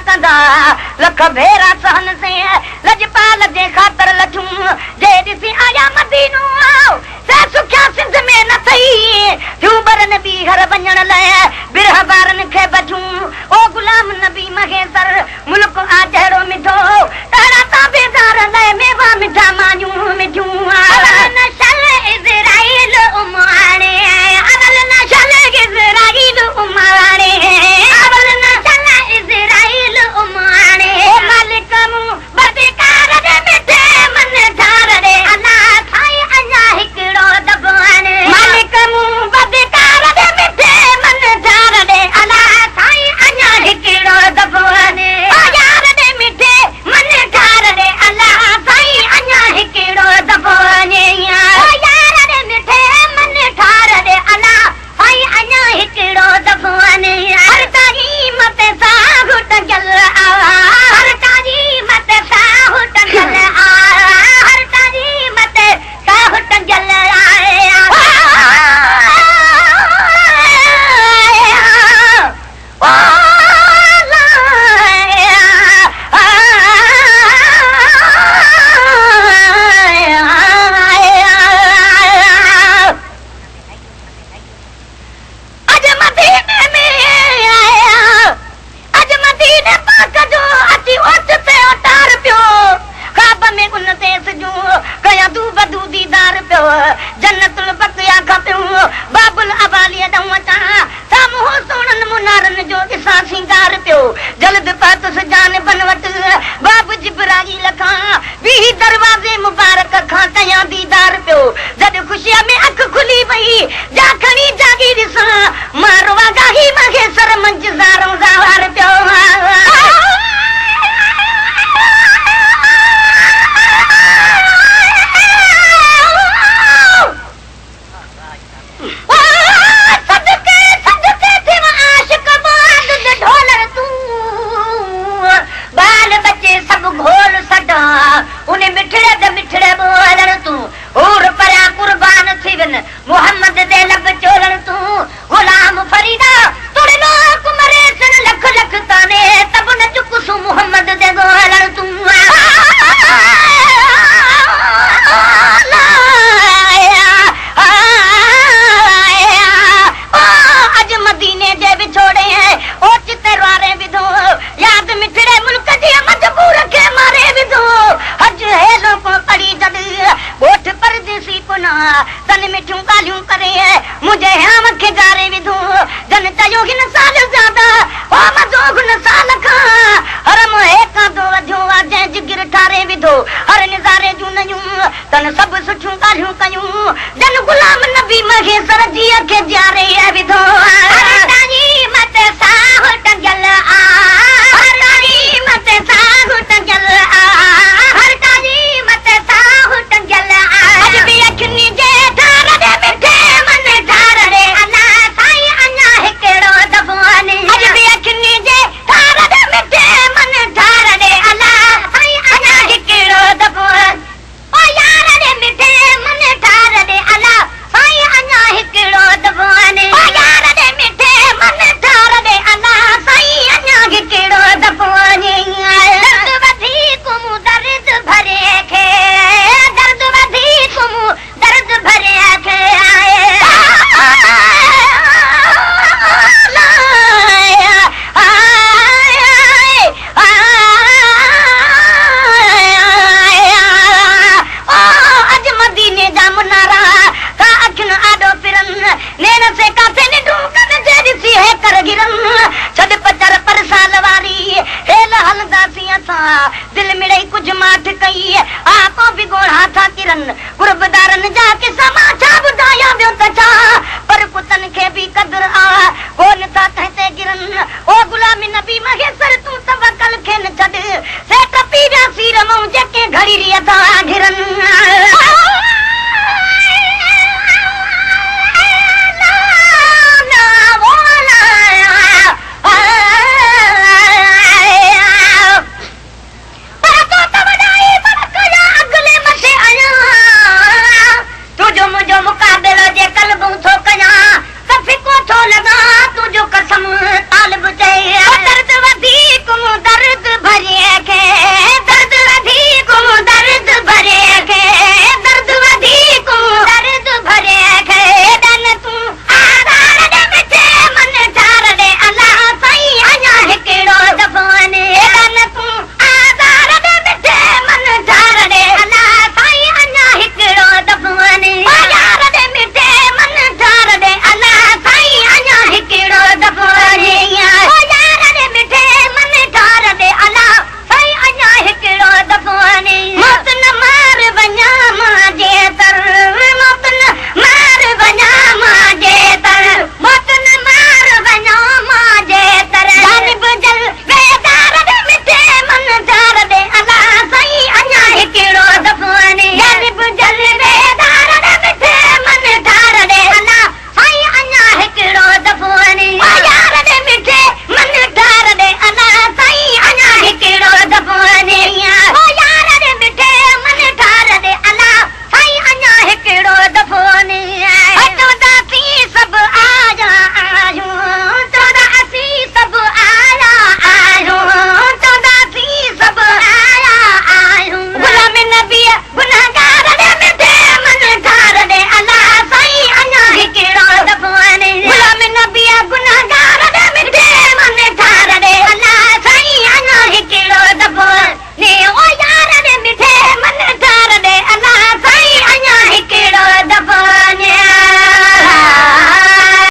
कंदा लख भेरा सहन से लजपाल जे ख़ातिर लठूं जे ॾिसी आया मदीनो से सुख्या सिंध में न थई थियूं बर नबी घर वञण लाइ बिरह ॿारनि खे बठूं ओ गुलाम नबी महेसर मुल्क आ जहिड़ो मिठो अहिड़ा ताबेदार लाइ मेवा मिठा मानियूं मिठियूं नशल इज़राइल उमाणे अवल नशल इज़राइल उमाणे अवल नशल इज़राइल उमाणे मालिक मूं बदकार दे मिठे मन ठार रे अल्लाह साईं अञा हिकिड़ो दबाने मालिक मूं बदकार दे मिठे मन ठार रे अल्लाह साईं अञा हिकिड़ो दबाने ओ यार दे मिठे मन ठार रे अल्लाह साईं अञा हिकिड़ो दबाने ओ यार दे मिठे मन ठार रे अल्लाह साईं अञा हिकिड़ो दबाने हर ताई मत साहु टंगल हर ताई मत साहु टंगल हर ताई मत साहु टंगल जन्नतुल बक़िया खपियो बाबुल अबालिया दवता सामो सोनन मुनारन जो दिसा सिंगार पियो जल्द पातस जान बनवत बाबू जिब्राईल खां भी दरवाजे मुबारक खां तया दीदार पियो जद खुशिया में अख खुली वई जा खणी जागी दिसा मारवा गाही मगे सर मंज ज़ारो ज़ावार पियो मोहम्मद दे लब चोलण तू गुलाम फरीदा तोड़े लोक मरे सन लख लख ताने तब न चुकसु मोहम्मद दे गोलण तू अज मदीने जे विछोड़े ओ चितरवारे विधो याद मिठड़े मुल्क जी मजबूर के मारे विधो हज हेलो को पड़ी जद ओठ परदेसी पुना तन मिठियूं ॻाल्हियूं करे मुंहिंजे हाम खे गारे विधो जन चयो हिन साल ज्यादा ओ मज़ो हुन साल खां हरम हेकांदो वधियो आहे जंहिं जिगर ठारे विधो हर निज़ारे जूं नयूं तन सभु सुठियूं ॻाल्हियूं कयूं जन गुलाम नबी महेसर जी खे ॼारे विधो मत साहु टंगल हर तारी मत साहु टंगल हर तारी मत साहु टंगल अज बि अखियुनि जे ठार दे मिठे मन ठार रे अल्लाह साईं अञा हिकिड़ो दबाने अज बि अखियुनि जे ठार दे मिठे मन ठार रे अल्लाह साईं अञा हिकिड़ो दबाने ओ यार दे मिठे मन ठार रे अल्लाह साईं अञा हिकिड़ो दबाने ओ यार दे मिठे मन ठार रे अल्लाह साईं अञा हिकिड़ो दबाने दर्द वधीक मूं दर्द भरे खे दर्द वधीक मूं दर्द भरे खे अज मदीने जा मुनारा का अखिन आडो फिरन नैन से काथे निडू कद जे ॾिसी है कर गिरन छॾ पचर पर साल वारी हेल हलंदासीं असां दिल मिड़ई कुझु माठ कई आपो बि ॻोढ़ा था किरन कुर्बदारनि जा किसा मां छा ॿुधायां ॿियो त छा पर पुतन खे बि क़दुरु आ